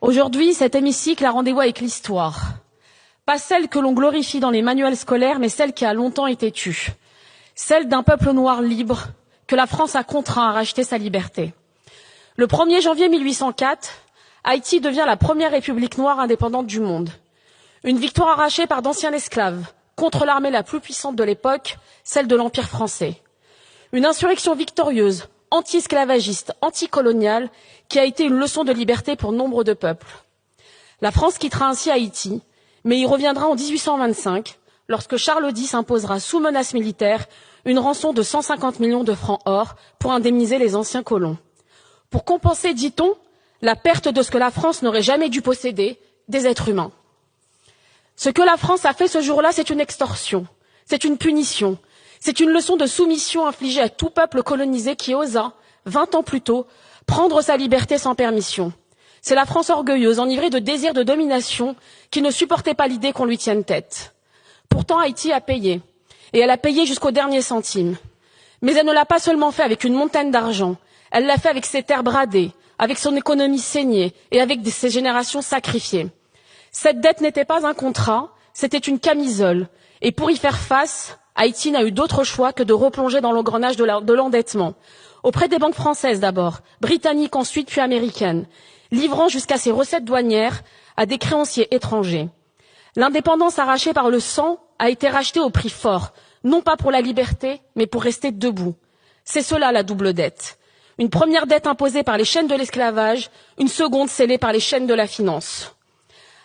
Aujourd'hui, cet hémicycle a rendez-vous avec l'histoire. Pas celle que l'on glorifie dans les manuels scolaires, mais celle qui a longtemps été tue. Celle d'un peuple noir libre que la France a contraint à racheter sa liberté. Le 1er janvier 1804, Haïti devient la première république noire indépendante du monde. Une victoire arrachée par d'anciens esclaves contre l'armée la plus puissante de l'époque, celle de l'Empire français. Une insurrection victorieuse, anti-esclavagiste, anticoloniale, qui a été une leçon de liberté pour nombre de peuples. La France quittera ainsi Haïti, mais y reviendra en 1825, lorsque Charles X imposera sous menace militaire une rançon de 150 millions de francs or pour indemniser les anciens colons. Pour compenser, dit-on, la perte de ce que la France n'aurait jamais dû posséder, des êtres humains. Ce que la France a fait ce jour-là, c'est une extorsion, c'est une punition, c'est une leçon de soumission infligée à tout peuple colonisé qui osa, 20 ans plus tôt, prendre sa liberté sans permission. C'est la France orgueilleuse, enivrée de désir de domination, qui ne supportait pas l'idée qu'on lui tienne tête. Pourtant, Haïti a payé, et elle a payé jusqu'au dernier centime. Mais elle ne l'a pas seulement fait avec une montagne d'argent, elle l'a fait avec ses terres bradées, avec son économie saignée et avec ses générations sacrifiées. Cette dette n'était pas un contrat, c'était une camisole. Et pour y faire face, Haïti n'a eu d'autre choix que de replonger dans l'engrenage de l'endettement. Auprès des banques françaises d'abord, britanniques ensuite, puis américaines, livrant jusqu'à ses recettes douanières à des créanciers étrangers. L'indépendance arrachée par le sang a été rachetée au prix fort, non pas pour la liberté, mais pour rester debout. C'est cela la double dette. Une première dette imposée par les chaînes de l'esclavage, une seconde scellée par les chaînes de la finance.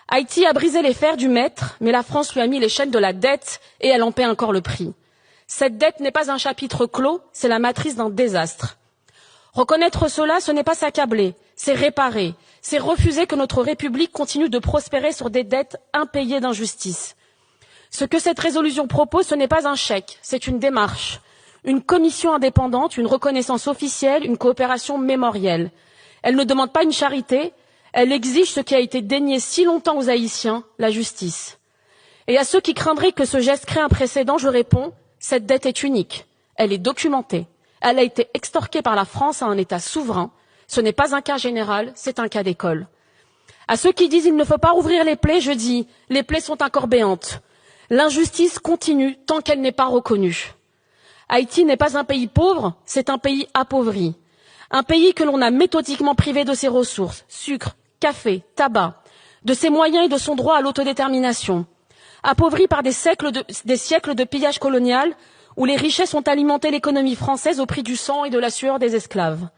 Haïti a brisé les fers du maître, mais la France lui a mis les chaînes de la dette et elle en paie encore le prix. Cette dette n'est pas un chapitre clos, c'est la matrice d'un désastre. Reconnaître cela, ce n'est pas s'accabler, c'est réparer, c'est refuser que notre République continue de prospérer sur des dettes impayées d'injustice. Ce que cette résolution propose, ce n'est pas un chèque, c'est une démarche. Une commission indépendante, une reconnaissance officielle, une coopération mémorielle. Elle ne demande pas une charité, elle exige ce qui a été dénié si longtemps aux Haïtiens, la justice. Et à ceux qui craindraient que ce geste crée un précédent, je réponds, cette dette est unique, elle est documentée, elle a été extorquée par la France à un État souverain, ce n'est pas un cas général, c'est un cas d'école. À ceux qui disent il ne faut pas rouvrir les plaies, je dis, les plaies sont encore béantes. L'injustice continue tant qu'elle n'est pas reconnue. Haïti n'est pas un pays pauvre, c'est un pays appauvri. Un pays que l'on a méthodiquement privé de ses ressources, sucre, café, tabac, de ses moyens et de son droit à l'autodétermination. Appauvri par des siècles de pillage colonial où les richesses ont alimenté l'économie française au prix du sang et de la sueur des esclaves.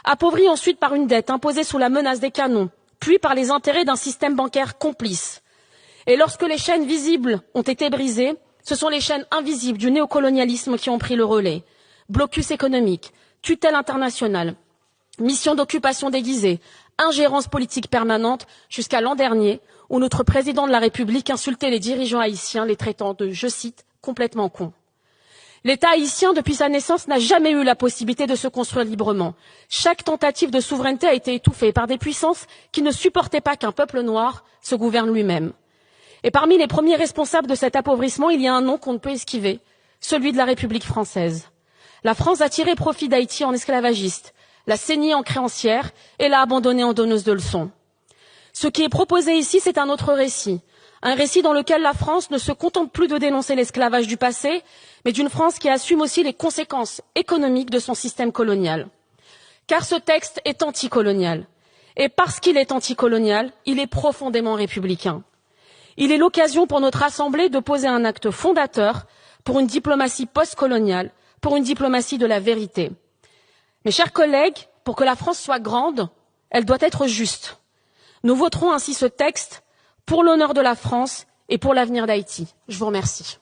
Appauvri ensuite par une dette imposée sous la menace des canons, puis par les intérêts d'un système bancaire complice. Et lorsque les chaînes visibles ont été brisées, ce sont les chaînes invisibles du néocolonialisme qui ont pris le relais. Blocus économique, tutelle internationale, mission d'occupation déguisée, ingérence politique permanente, jusqu'à l'an dernier, où notre président de la République insultait les dirigeants haïtiens, les traitant de, je cite, complètement cons. L'État haïtien, depuis sa naissance, n'a jamais eu la possibilité de se construire librement. Chaque tentative de souveraineté a été étouffée par des puissances qui ne supportaient pas qu'un peuple noir se gouverne lui-même. Et parmi les premiers responsables de cet appauvrissement, il y a un nom qu'on ne peut esquiver, celui de la République française. La France a tiré profit d'Haïti en esclavagiste, l'a saigné en créancière et l'a abandonné en donneuse de leçons. Ce qui est proposé ici, c'est un autre récit. Un récit dans lequel la France ne se contente plus de dénoncer l'esclavage du passé, mais d'une France qui assume aussi les conséquences économiques de son système colonial. Car ce texte est anticolonial. Et parce qu'il est anticolonial, il est profondément républicain. Il est l'occasion pour notre Assemblée de poser un acte fondateur pour une diplomatie postcoloniale, pour une diplomatie de la vérité. Mes chers collègues, pour que la France soit grande, elle doit être juste. Nous voterons ainsi ce texte pour l'honneur de la France et pour l'avenir d'Haïti. Je vous remercie.